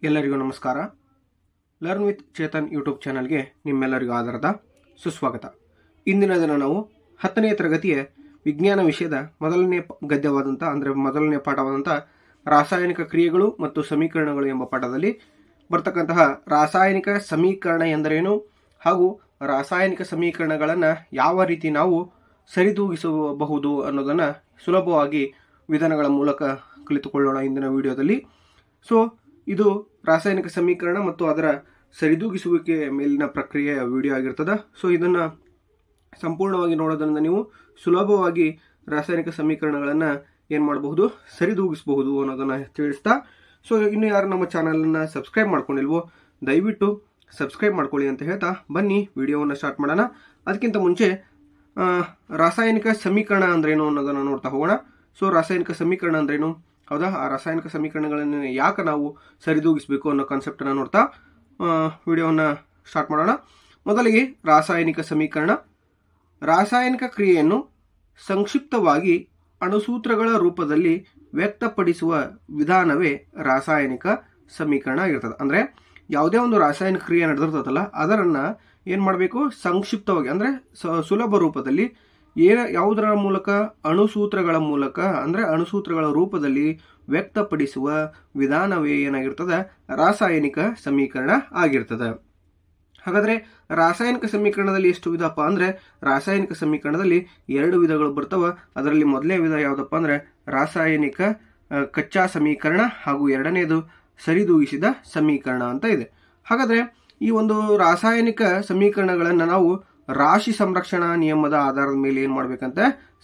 ಎಲ್ಲರಿಗೂ ನಮಸ್ಕಾರ. Learn with Chetan YouTube ಚಾನಲ್ಗೆ ನಿಮ್ಮೆಲ್ಲರಿಗೂ ಆಧಾರದ ಸುಸ್ವಾಗತ. ಇಂದಿನ ದಿನ ನಾವು 10ನೇ ತರಗತಿಯ ವಿಜ್ಞಾನ ವಿಷಯದ ಮೊದಲನೇ ಗದ್ಯವಾದಂಥ ಮೊದಲನೇ ಪಾಠವಾದಂಥ ರಾಸಾಯನಿಕ ಕ್ರಿಯೆಗಳು ಮತ್ತು ಸಮೀಕರಣಗಳು ಎಂಬ ಪಾಠದಲ್ಲಿ ಬರ್ತಕ್ಕಂತಹ ರಾಸಾಯನಿಕ ಸಮೀಕರಣ ಎಂದರೇನು ಹಾಗೂ ರಾಸಾಯನಿಕ ಸಮೀಕರಣಗಳನ್ನು ಯಾವ ರೀತಿ ನಾವು ಸರಿದೂಗಿಸಬಹುದು ಅನ್ನೋದನ್ನು ಸುಲಭವಾಗಿ ವಿಧಾನಗಳ ಮೂಲಕ ಕಲಿತುಕೊಳ್ಳೋಣ ಇಂದಿನ ವಿಡಿಯೋದಲ್ಲಿ. ಸೊ ಇದು ರಾಸಾಯನಿಕ ಸಮೀಕರಣ ಮತ್ತು ಅದರ ಸರಿದೂಗಿಸುವಿಕೆ ಮೇಲಿನ ಪ್ರಕ್ರಿಯೆಯ ವಿಡಿಯೋ ಆಗಿರ್ತದೆ. ಸೊ ಇದನ್ನು ಸಂಪೂರ್ಣವಾಗಿ ನೋಡೋದ್ರಿಂದ ನೀವು ಸುಲಭವಾಗಿ ರಾಸಾಯನಿಕ ಸಮೀಕರಣಗಳನ್ನು ಏನು ಮಾಡಬಹುದು, ಸರಿದೂಗಿಸಬಹುದು ಅನ್ನೋದನ್ನು ತಿಳಿಸ್ತಾ, ಸೊ ಇನ್ನು ಯಾರು ನಮ್ಮ ಚಾನಲನ್ನು ಸಬ್ಸ್ಕ್ರೈಬ್ ಮಾಡ್ಕೊಂಡಿಲ್ವೋ ದಯವಿಟ್ಟು ಸಬ್ಸ್ಕ್ರೈಬ್ ಮಾಡ್ಕೊಳ್ಳಿ ಅಂತ ಹೇಳ್ತಾ ಬನ್ನಿ ವಿಡಿಯೋವನ್ನು ಸ್ಟಾರ್ಟ್ ಮಾಡೋಣ. ಅದಕ್ಕಿಂತ ಮುಂಚೆ ರಾಸಾಯನಿಕ ಸಮೀಕರಣ ಅಂದ್ರೇನು ಅನ್ನೋದನ್ನು ನೋಡ್ತಾ ಹೋಗೋಣ. ಸೊ ರಾಸಾಯನಿಕ ಸಮೀಕರಣ ಅಂದ್ರೇನು, ಹೌದಾ, ಆ ರಾಸಾಯನಿಕ ಸಮೀಕರಣಗಳನ್ನು ಯಾಕೆ ನಾವು ಸರಿದೂಗಿಸಬೇಕು ಅನ್ನೋ ಕಾನ್ಸೆಪ್ಟನ್ನು ನೋಡ್ತಾ ವಿಡಿಯೋವನ್ನು ಸ್ಟಾರ್ಟ್ ಮಾಡೋಣ. ಮೊದಲಿಗೆ ರಾಸಾಯನಿಕ ಸಮೀಕರಣ. ರಾಸಾಯನಿಕ ಕ್ರಿಯೆಯನ್ನು ಸಂಕ್ಷಿಪ್ತವಾಗಿ ಅಣುಸೂತ್ರಗಳ ರೂಪದಲ್ಲಿ ವ್ಯಕ್ತಪಡಿಸುವ ವಿಧಾನವೇ ರಾಸಾಯನಿಕ ಸಮೀಕರಣ ಆಗಿರ್ತದೆ. ಅಂದರೆ ಯಾವುದೇ ಒಂದು ರಾಸಾಯನಿಕ ಕ್ರಿಯೆ ನಡೆದಿರ್ತದಲ್ಲ ಅದನ್ನು ಏನು ಮಾಡಬೇಕು, ಸಂಕ್ಷಿಪ್ತವಾಗಿ ಅಂದರೆ ಸುಲಭ ರೂಪದಲ್ಲಿ ಯಾವುದರ ಮೂಲಕ, ಅಣುಸೂತ್ರಗಳ ಮೂಲಕ, ಅಂದರೆ ಅಣುಸೂತ್ರಗಳ ರೂಪದಲ್ಲಿ ವ್ಯಕ್ತಪಡಿಸುವ ವಿಧಾನವೇ ಏನಾಗಿರ್ತದೆ, ರಾಸಾಯನಿಕ ಸಮೀಕರಣ ಆಗಿರ್ತದೆ. ಹಾಗಾದರೆ ರಾಸಾಯನಿಕ ಸಮೀಕರಣದಲ್ಲಿ ಎಷ್ಟು ವಿಧಪ್ಪ ಅಂದರೆ ರಾಸಾಯನಿಕ ಸಮೀಕರಣದಲ್ಲಿ 2 ವಿಧಗಳು ಬರ್ತವೆ. ಅದರಲ್ಲಿ ಮೊದಲನೇ ವಿಧ ಯಾವುದಪ್ಪ ಅಂದರೆ ರಾಸಾಯನಿಕ ಕಚ್ಚಾ ಸಮೀಕರಣ ಹಾಗೂ ಎರಡನೇದು ಸರಿದೂಗಿಸಿದ ಸಮೀಕರಣ ಅಂತ ಇದೆ. ಹಾಗಾದರೆ ಈ ಒಂದು ರಾಸಾಯನಿಕ ಸಮೀಕರಣಗಳನ್ನು ನಾವು ರಾಶಿ ಸಂರಕ್ಷಣಾ ನಿಯಮದ ಆಧಾರದ ಮೇಲೆ ಏನು ಮಾಡಬೇಕಂತ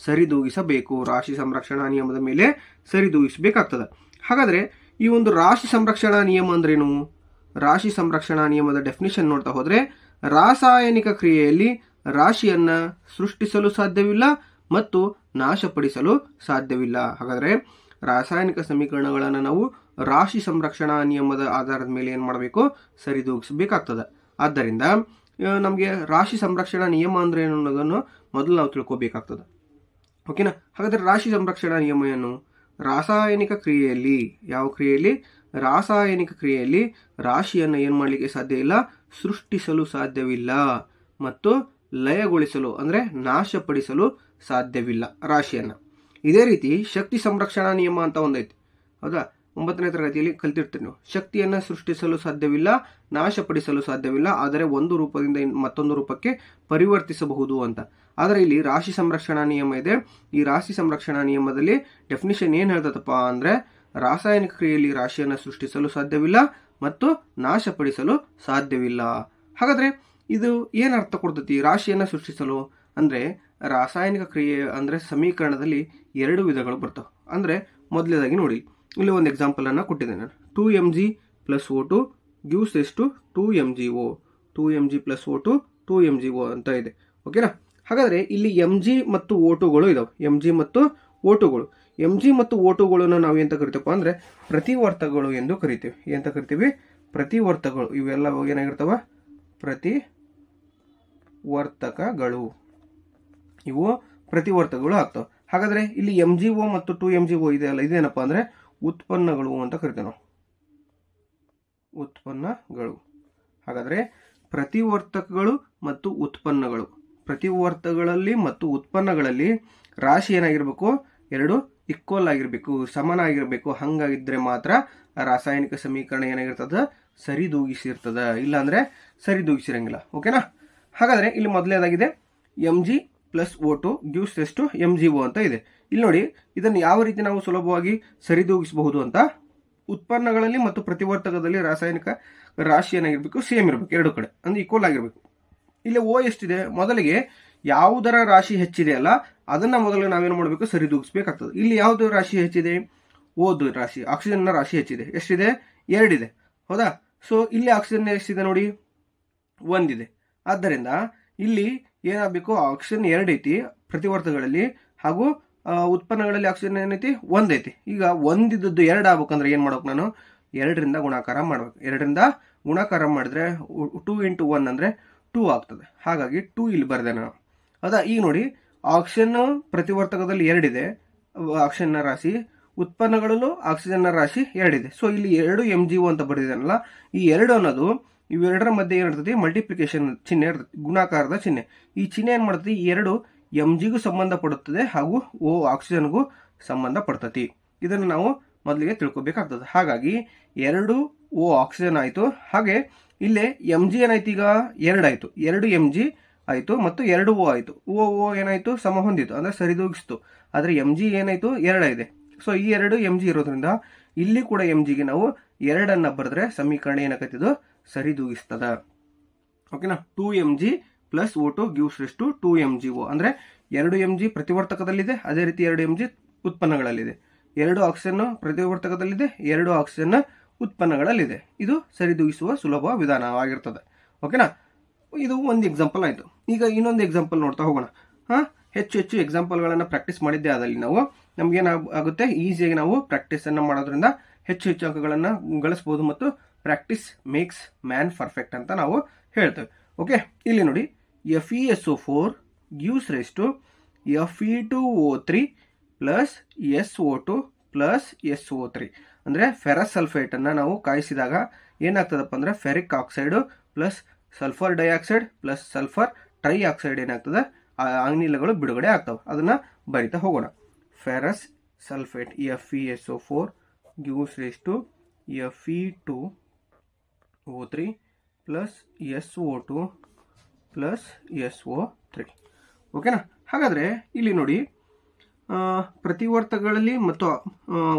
ಸರಿದೂಗಿಸಬೇಕು. ರಾಶಿ ಸಂರಕ್ಷಣಾ ನಿಯಮದ ಮೇಲೆ ಸರಿದೂಗಿಸಬೇಕಾಗ್ತದೆ. ಹಾಗಾದರೆ ಈ ಒಂದು ರಾಶಿ ಸಂರಕ್ಷಣಾ ನಿಯಮ ಅಂದ್ರೇನು? ರಾಶಿ ಸಂರಕ್ಷಣಾ ನಿಯಮದ ಡೆಫಿನಿಷನ್ ನೋಡ್ತಾ ಹೋದರೆ, ರಾಸಾಯನಿಕ ಕ್ರಿಯೆಯಲ್ಲಿ ರಾಶಿಯನ್ನು ಸೃಷ್ಟಿಸಲು ಸಾಧ್ಯವಿಲ್ಲ ಮತ್ತು ನಾಶಪಡಿಸಲು ಸಾಧ್ಯವಿಲ್ಲ. ಹಾಗಾದರೆ ರಾಸಾಯನಿಕ ಸಮೀಕರಣಗಳನ್ನು ನಾವು ರಾಶಿ ಸಂರಕ್ಷಣಾ ನಿಯಮದ ಆಧಾರದ ಮೇಲೆ ಏನು ಮಾಡಬೇಕು, ಸರಿದೂಗಿಸಬೇಕಾಗ್ತದೆ. ಆದ್ದರಿಂದ ನಮಗೆ ರಾಶಿ ಸಂರಕ್ಷಣಾ ನಿಯಮ ಅಂದ್ರೆ ಏನು ಅನ್ನೋದನ್ನು ಮೊದಲು ನಾವು ತಿಳ್ಕೋಬೇಕಾಗ್ತದೆ. ಓಕೆನಾ? ಹಾಗಾದರೆ ರಾಶಿ ಸಂರಕ್ಷಣಾ ನಿಯಮ ಏನು? ರಾಸಾಯನಿಕ ಕ್ರಿಯೆಯಲ್ಲಿ, ಯಾವ ಕ್ರಿಯೆಯಲ್ಲಿ? ರಾಸಾಯನಿಕ ಕ್ರಿಯೆಯಲ್ಲಿ ರಾಶಿಯನ್ನು ಏನು ಮಾಡಲಿಕ್ಕೆ ಸಾಧ್ಯ ಇಲ್ಲ, ಸೃಷ್ಟಿಸಲು ಸಾಧ್ಯವಿಲ್ಲ ಮತ್ತು ಲಯಗೊಳಿಸಲು ಅಂದರೆ ನಾಶಪಡಿಸಲು ಸಾಧ್ಯವಿಲ್ಲ ರಾಶಿಯನ್ನು. ಇದೇ ರೀತಿ ಶಕ್ತಿ ಸಂರಕ್ಷಣಾ ನಿಯಮ ಅಂತ ಒಂದೈತಿ, ಹೌದಾ? 9ನೇ ತರಗತಿಯಲ್ಲಿ ಕಲ್ತಿರ್ತೀವಿ ನೀವು. ಶಕ್ತಿಯನ್ನು ಸೃಷ್ಟಿಸಲು ಸಾಧ್ಯವಿಲ್ಲ, ನಾಶಪಡಿಸಲು ಸಾಧ್ಯವಿಲ್ಲ, ಆದರೆ ಒಂದು ರೂಪದಿಂದ ಮತ್ತೊಂದು ರೂಪಕ್ಕೆ ಪರಿವರ್ತಿಸಬಹುದು ಅಂತ. ಆದರೆ ಇಲ್ಲಿ ರಾಶಿ ಸಂರಕ್ಷಣಾ ನಿಯಮ ಇದೆ. ಈ ರಾಶಿ ಸಂರಕ್ಷಣಾ ನಿಯಮದಲ್ಲಿ ಡೆಫಿನಿಷನ್ ಏನು ಹೇಳ್ತದಪ್ಪ ಅಂದರೆ, ರಾಸಾಯನಿಕ ಕ್ರಿಯೆಯಲ್ಲಿ ರಾಶಿಯನ್ನು ಸೃಷ್ಟಿಸಲು ಸಾಧ್ಯವಿಲ್ಲ ಮತ್ತು ನಾಶಪಡಿಸಲು ಸಾಧ್ಯವಿಲ್ಲ. ಹಾಗಾದರೆ ಇದು ಏನು ಅರ್ಥ ಕೊಡ್ತೈತಿ ರಾಶಿಯನ್ನು ಸೃಷ್ಟಿಸಲು ಅಂದರೆ? ರಾಸಾಯನಿಕ ಕ್ರಿಯೆ ಅಂದರೆ ಸಮೀಕರಣದಲ್ಲಿ 2 ವಿಧಗಳು ಬರ್ತವೆ. ಅಂದರೆ ಮೊದಲನೇದಾಗಿ ನೋಡಿ, ಇಲ್ಲಿ ಒಂದು ಎಕ್ಸಾಂಪಲನ್ನು ಕೊಟ್ಟಿದ್ದೇನೆ ನಾನು. 2mg + O2 ಗಿವ್ಸ್ ಎಷ್ಟು 2mgO, 2mg + O2 2mgO ಅಂತ ಇದೆ. ಓಕೆನಾ? ಹಾಗಾದರೆ ಇಲ್ಲಿ mg ಮತ್ತು O2ಗಳು ಇದಾವೆ. mg ಮತ್ತು O2ಗಳು, mg ಮತ್ತು O2ಗಳನ್ನು ನಾವು ಎಂತ ಕರಿತೀವಪ್ಪ ಅಂದರೆ ಪ್ರತಿವರ್ತಕಗಳು ಎಂದು ಕರಿತೀವಿ. ಎಂತ ಕರಿತೀವಿ? ಪ್ರತಿವರ್ತಕಗಳು. ಇವೆಲ್ಲ ಏನಾಗಿರ್ತವ? ಪ್ರತಿವರ್ತಕಗಳು. ಇವು ಪ್ರತಿವರ್ತಕಗಳು ಆಗ್ತವೆ. ಹಾಗಾದರೆ ಇಲ್ಲಿ mgO ಮತ್ತು 2mgO ಇದೆಯಲ್ಲ, ಇದೇನಪ್ಪ ಅಂದರೆ ಉತ್ಪನ್ನಗಳು ಅಂತ ಕರಿತೇವೆ ನಾವು, ಉತ್ಪನ್ನಗಳು. ಹಾಗಾದರೆ ಪ್ರತಿವರ್ತಕಗಳು ಮತ್ತು ಉತ್ಪನ್ನಗಳು, ಪ್ರತಿವರ್ತಕಗಳಲ್ಲಿ ಮತ್ತು ಉತ್ಪನ್ನಗಳಲ್ಲಿ ರಾಶಿ ಏನಾಗಿರಬೇಕು, 2 ಈಕ್ವಲ್ ಆಗಿರಬೇಕು, ಸಮನಾಗಿರಬೇಕು. ಹಂಗಾಗಿದ್ದರೆ ಮಾತ್ರ ರಾಸಾಯನಿಕ ಸಮೀಕರಣ ಏನಾಗಿರ್ತದೆ, ಸರಿದೂಗಿಸಿರ್ತದೆ. ಇಲ್ಲಾಂದರೆ ಸರಿದೂಗಿಸಿರಂಗಿಲ್ಲ. ಓಕೆನಾ? ಹಾಗಾದರೆ ಇಲ್ಲಿ ಮೊದಲನೇದಾಗಿದೆ mg + O2 ಗಿವ್ಸ್ ಎಷ್ಟು mgO ಅಂತ ಇದೆ. ಇಲ್ಲಿ ನೋಡಿ, ಇದನ್ನು ಯಾವ ರೀತಿ ನಾವು ಸುಲಭವಾಗಿ ಸರಿದೂಗಿಸಬಹುದು ಅಂತ. ಉತ್ಪನ್ನಗಳಲ್ಲಿ ಮತ್ತು ಪ್ರತಿವರ್ತಕದಲ್ಲಿ ರಾಸಾಯನಿಕ ರಾಶಿ ಏನಾಗಿರ್ಬೇಕು, ಸೇಮ್ ಇರಬೇಕು, 2 ಕಡೆ ಅಂದರೆ ಈಕ್ವಲ್ ಆಗಿರಬೇಕು. ಇಲ್ಲಿ O ಎಷ್ಟಿದೆ, ಮೊದಲಿಗೆ ಯಾವುದರ ರಾಶಿ ಹೆಚ್ಚಿದೆ ಅಲ್ಲ ಅದನ್ನು ಮೊದಲು ನಾವೇನು ಮಾಡಬೇಕು, ಸರಿದೂಗಿಸಬೇಕಾಗ್ತದೆ. ಇಲ್ಲಿ ಯಾವುದು ರಾಶಿ ಹೆಚ್ಚಿದೆ? ಓದು ರಾಶಿ, ಆಕ್ಸಿಜನ್ನ ರಾಶಿ ಹೆಚ್ಚಿದೆ. ಎಷ್ಟಿದೆ? 2 ಇದೆ, ಹೌದಾ? ಸೊ ಇಲ್ಲಿ ಆಕ್ಸಿಜನ್ ಎಷ್ಟಿದೆ ನೋಡಿ, 1 ಇದೆ. ಆದ್ದರಿಂದ ಇಲ್ಲಿ ಏನಾಗಬೇಕು, ಆಕ್ಸಿಜನ್ 2 ಐತಿ ಪ್ರತಿವರ್ತಕಗಳಲ್ಲಿ, ಹಾಗೂ ಉತ್ಪನ್ನಗಳಲ್ಲಿ ಆಕ್ಸಿಜನ್ ಏನೈತಿ, 1 ಐತಿ. ಈಗ 1 ಇದ್ದದ್ದು 2 ಆಗ್ಬೇಕಂದ್ರೆ ಏನು ಮಾಡ್ಬೇಕು, ನಾನು 2ರಿಂದ ಗುಣಾಕಾರ ಮಾಡ್ಬೇಕು. 2ರಿಂದ ಗುಣಾಕಾರ ಮಾಡಿದ್ರೆ 2 × 1 ಅಂದರೆ 2 ಆಗ್ತದೆ. ಹಾಗಾಗಿ 2 ಇಲ್ಲಿ ಬರೆದೆ ನಾನು, ಹೌದಾ? ಈಗ ನೋಡಿ, ಆಕ್ಸಿಜನ್ ಪ್ರತಿವರ್ತಕದಲ್ಲಿ 2 ಇದೆ, ಆಕ್ಸಿಜನ್ನ ರಾಶಿ. ಉತ್ಪನ್ನಗಳಲ್ಲೂ ಆಕ್ಸಿಜನ್ನ ರಾಶಿ 2 ಇದೆ. ಸೊ ಇಲ್ಲಿ 2 MgO ಅಂತ ಬರೆದಿದ್ದಾನಲ್ಲ, ಈ 2 ಅನ್ನೋದು ಇವೆರಡರ ಮಧ್ಯೆ ಏನಿರ್ತದೆ, ಮಲ್ಟಿಪ್ಲಿಕೇಶನ್ ಚಿಹ್ನೆ ಇರ್ತದೆ, ಗುಣಾಕಾರದ ಚಿಹ್ನೆ. ಈ ಚಿಹ್ನೆ ಏನು ಮಾಡ್ತದೆ, ಈ 2 Mgಗೂ ಸಂಬಂಧಪಡುತ್ತದೆ ಹಾಗೂ O ಆಕ್ಸಿಜನ್ಗೂ ಸಂಬಂಧಪಡ್ತತಿ. ಇದನ್ನು ನಾವು ಮೊದಲಿಗೆ ತಿಳ್ಕೊಬೇಕಾಗ್ತದೆ. ಹಾಗಾಗಿ 2 O ಆಕ್ಸಿಜನ್ ಆಯಿತು. ಹಾಗೆ ಇಲ್ಲೇ Mg ಏನಾಯ್ತು, ಈಗ 2 ಆಯಿತು, 2 Mg ಆಯಿತು ಮತ್ತು 2 O ಆಯಿತು. O ಏನಾಯಿತು, ಸಮ ಹೊಂದಿತು, ಅಂದರೆ ಸರಿದೂಗಿಸ್ತು. ಆದರೆ Mg ಏನಾಯಿತು, 2 ಇದೆ. ಸೊ ಈ 2 Mg ಇರೋದ್ರಿಂದ ಇಲ್ಲಿ ಕೂಡ Mgಗೆ ನಾವು 2 ಬರೆದ್ರೆ ಸಮೀಕರಣ ಏನಾಗತ್ತಿದ್ದು ಸರಿದೂಗಿಸ್ತದ. ಓಕೆನಾ. 2Mg plus O2 gives rise to 2MgO. ಅಂದರೆ 2 Mg ಪ್ರತಿವರ್ತಕದಲ್ಲಿದೆ, ಅದೇ ರೀತಿ 2 Mg ಉತ್ಪನ್ನಗಳಲ್ಲಿದೆ. 2 ಆಕ್ಸಿಜನ್ ಪ್ರತಿವರ್ತಕದಲ್ಲಿದೆ, 2 ಆಕ್ಸಿಜನ್ ಉತ್ಪನ್ನಗಳಲ್ಲಿದೆ. ಇದು ಸರಿದೂಗಿಸುವ ಸುಲಭ ವಿಧಾನವಾಗಿರ್ತದೆ. ಓಕೆನಾ. ಇದು ಒಂದು ಎಕ್ಸಾಂಪಲ್ ಆಯಿತು. ಈಗ ಇನ್ನೊಂದು ಎಕ್ಸಾಂಪಲ್ ನೋಡ್ತಾ ಹೋಗೋಣ. ಹೆಚ್ಚು ಎಕ್ಸಾಂಪಲ್ಗಳನ್ನು ಪ್ರಾಕ್ಟೀಸ್ ಮಾಡಿದ್ದೇ ಆದಲ್ಲಿ ನಾವು ನಮಗೇನಾಗುತ್ತೆ, ಈಸಿಯಾಗಿ ನಾವು ಪ್ರಾಕ್ಟೀಸನ್ನು ಮಾಡೋದ್ರಿಂದ ಹೆಚ್ಚು ಅಂಕಗಳನ್ನು ಗಳಿಸ್ಬೋದು ಮತ್ತು ಪ್ರಾಕ್ಟೀಸ್ ಮೇಕ್ಸ್ ಮ್ಯಾನ್ ಪರ್ಫೆಕ್ಟ್ ಅಂತ ನಾವು ಹೇಳ್ತೇವೆ. ಓಕೆ, ಇಲ್ಲಿ ನೋಡಿ, FeSO4 gives rise to Fe2O3 plus SO2 plus SO3. ಅಂದರೆ ಫೆರಸ್ ಸಲ್ಫೇಟನ್ನು ನಾವು ಕಾಯಿಸಿದಾಗ ಏನಾಗ್ತದಪ್ಪ ಅಂದರೆ ferric oxide plus sulphur dioxide plus sulphur trioxide ಏನಾಗ್ತದೆ, ಆ ಅನಿಲಗಳು ಬಿಡುಗಡೆ ಆಗ್ತವೆ. ಅದನ್ನು ಬರಿತಾ ಹೋಗೋಣ. Ferrous sulphate FeSO4 gives rise to Fe2O3 plus SO2 plus SO3. ಓಕೆನಾ. ಹಾಗಾದರೆ ಇಲ್ಲಿ ನೋಡಿ, ಪ್ರತಿವರ್ತಕಗಳಲ್ಲಿ ಮತ್ತು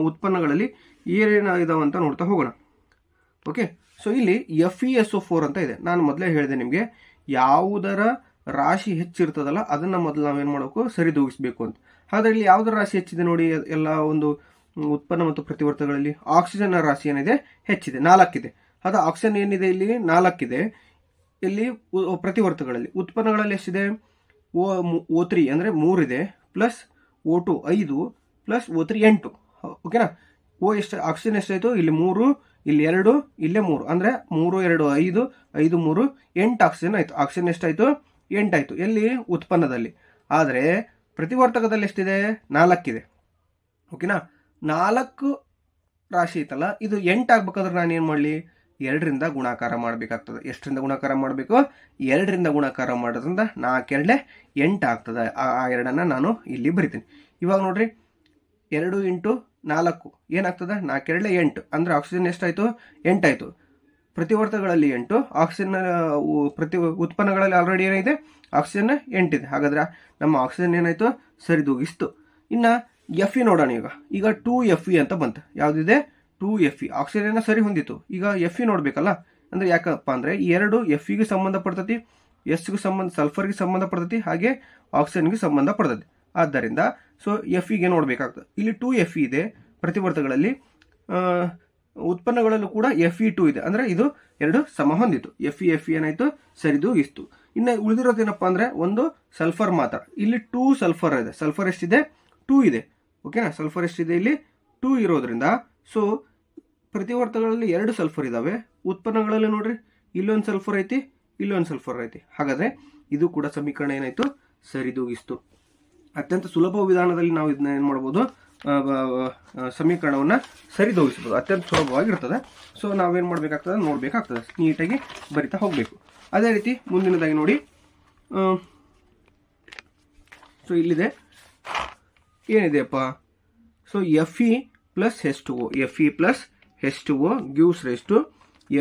ಉತ್ಪನ್ನಗಳಲ್ಲಿ ಏನೇನಾಗಿದಾವೆ ಅಂತ ನೋಡ್ತಾ ಹೋಗೋಣ. ಓಕೆ, ಸೊ ಇಲ್ಲಿ FeSO4 ಅಂತ ಇದೆ. ನಾನು ಮೊದಲೇ ಹೇಳಿದೆ ನಿಮಗೆ, ಯಾವುದರ ರಾಶಿ ಹೆಚ್ಚಿರ್ತದಲ್ಲ ಅದನ್ನು ಮೊದಲು ನಾವೇನು ಮಾಡಬೇಕು, ಸರಿದೂಗಿಸಬೇಕು ಅಂತ. ಹಾಗಾದರೆ ಇಲ್ಲಿ ಯಾವುದರ ರಾಶಿ ಹೆಚ್ಚಿದೆ ನೋಡಿ, ಎಲ್ಲ ಒಂದು ಉತ್ಪನ್ನ ಮತ್ತು ಪ್ರತಿವರ್ತಕಗಳಲ್ಲಿ ಆಕ್ಸಿಜನ್ ರಾಶಿ ಏನಿದೆ ಹೆಚ್ಚಿದೆ, 4 ಇದೆ. ಅದು ಆಕ್ಸಿಜನ್ ಏನಿದೆ ಇಲ್ಲಿ 4 ಇದೆ. ಇಲ್ಲಿ ಪ್ರತಿವರ್ತಕಗಳಲ್ಲಿ ಉತ್ಪನ್ನಗಳಲ್ಲಿ ಎಷ್ಟಿದೆ, O3 ಅಂದರೆ 3 ಇದೆ, ಪ್ಲಸ್ O2 5 ಪ್ಲಸ್ O3 8. ಓಕೆನಾ. ಎಷ್ಟು ಆಕ್ಸಿಜನ್ ಎಷ್ಟಾಯಿತು, ಇಲ್ಲಿ 3, ಇಲ್ಲಿ 2, ಇಲ್ಲೇ 3, ಅಂದರೆ 3 2 5 5 3 8 ಆಕ್ಸಿಜನ್ ಆಯಿತು. ಆಕ್ಸಿಜನ್ ಎಷ್ಟಾಯಿತು, 8 ಆಯಿತು ಎಲ್ಲಿ, ಉತ್ಪನ್ನದಲ್ಲಿ. ಆದರೆ ಪ್ರತಿವರ್ತಕದಲ್ಲಿ ಎಷ್ಟಿದೆ, 4 ಇದೆ. ಓಕೆನಾ. 4 ರಾಶಿ ಐತಲ್ಲ, ಇದು 8 ಆಗ್ಬೇಕಾದ್ರೆ ನಾನು ಏನು ಮಾಡಲಿ, 2ರಿಂದ ಗುಣಾಕಾರ ಮಾಡಬೇಕಾಗ್ತದೆ. ಎಷ್ಟರಿಂದ ಗುಣಾಕಾರ ಮಾಡಬೇಕು, 2ರಿಂದ ಗುಣಾಕಾರ ಮಾಡೋದ್ರಿಂದ 4 2 8 ಆಗ್ತದೆ. ಆ 2ಅನ್ನು ನಾನು ಇಲ್ಲಿ ಬರಿತೀನಿ. ಇವಾಗ ನೋಡ್ರಿ, 2 ಇಂಟು 4 ಏನಾಗ್ತದೆ, 4 2 8. ಅಂದರೆ ಆಕ್ಸಿಜನ್ ಎಷ್ಟಾಯಿತು, 8 ಆಯಿತು. ಪ್ರತಿವರ್ತಕಗಳಲ್ಲಿ 8, ಆಕ್ಸಿಜನ್ ಉತ್ಪನ್ನಗಳಲ್ಲಿ ಆಲ್ರೆಡಿ ಏನಿದೆ, ಆಕ್ಸಿಜನ್ 8 ಇದೆ. ಹಾಗಾದ್ರೆ ನಮ್ಮ ಆಕ್ಸಿಜನ್ ಏನಾಯಿತು, ಸರಿದೂಗಿಸ್ತು. ಇನ್ನು Fe ನೋಡೋಣ. ಈಗ 2Fe ಅಂತ ಬಂತು. ಯಾವುದಿದೆ, 2Fe. ಆಕ್ಸಿಜನ್ ಸರಿ ಹೊಂದಿತ್ತು. ಈಗ Fe ನೋಡಬೇಕಲ್ಲ. ಅಂದರೆ ಯಾಕಪ್ಪ ಅಂದರೆ ಈ 2 Feಗೆ ಸಂಬಂಧಪಡ್ತತಿ, Sಗೂ ಸಲ್ಫರ್ಗೆ ಸಂಬಂಧಪಡ್ತತಿ, ಹಾಗೆ ಆಕ್ಸಿಜನ್ಗೆ ಸಂಬಂಧಪಡ್ತತಿ. ಆದ್ದರಿಂದ ಸೊ Feಗೆ ನೋಡಬೇಕಾಗ್ತದೆ. ಇಲ್ಲಿ 2Fe ಇದೆ ಪ್ರತಿವರ್ತಕಗಳಲ್ಲಿ, ಉತ್ಪನ್ನಗಳಲ್ಲೂ ಕೂಡ Fe2 ಇದೆ. ಅಂದರೆ ಇದು 2 ಸಮ ಹೊಂದಿತ್ತು. Fe ಏನಾಯಿತು, ಸರಿದೂಗಿಸ್ತು. ಇನ್ನು ಉಳಿದಿರೋದೇನಪ್ಪ ಅಂದರೆ ಒಂದು ಸಲ್ಫರ್ ಮಾತ್ರ. ಇಲ್ಲಿ 2 ಸಲ್ಫರ್ ಇದೆ. ಸಲ್ಫರ್ ಎಷ್ಟಿದೆ, 2 ಇದೆ. ಓಕೆನಾ. ಸಲ್ಫರ್ ಎಷ್ಟಿದೆ, ಇಲ್ಲಿ 2 ಇರೋದ್ರಿಂದ ಸೊ ಪ್ರತಿವರ್ತಕಗಳಲ್ಲಿ 2 ಸಲ್ಫರ್ ಇದ್ದಾವೆ. ಉತ್ಪನ್ನಗಳಲ್ಲಿ ನೋಡ್ರಿ, ಇಲ್ಲೊಂದು ಸಲ್ಫರ್ ಐತಿ, ಇಲ್ಲೊಂದು ಸಲ್ಫರ್ ಐತಿ. ಹಾಗಾದರೆ ಇದು ಕೂಡ ಸಮೀಕರಣ ಏನಾಯಿತು, ಸರಿದೂಗಿಸ್ತು. ಅತ್ಯಂತ ಸುಲಭ ವಿಧಾನದಲ್ಲಿ ನಾವು ಇದನ್ನ ಏನು ಮಾಡ್ಬೋದು, ಸಮೀಕರಣವನ್ನು ಸರಿದೂಗಿಸ್ಬೋದು. ಅತ್ಯಂತ ಸುಲಭವಾಗಿರ್ತದೆ. ಸೊ ನಾವೇನು ಮಾಡಬೇಕಾಗ್ತದೆ, ನೋಡಬೇಕಾಗ್ತದೆ, ನೀಟಾಗಿ ಬರಿತಾ ಹೋಗಬೇಕು. ಅದೇ ರೀತಿ ಮುಂದಿನದಾಗಿ ನೋಡಿ, ಸೊ ಇಲ್ಲಿದೆ ಏನಿದೆಯಪ್ಪ, so Fe plus H2O, Fe plus H2O gives rise to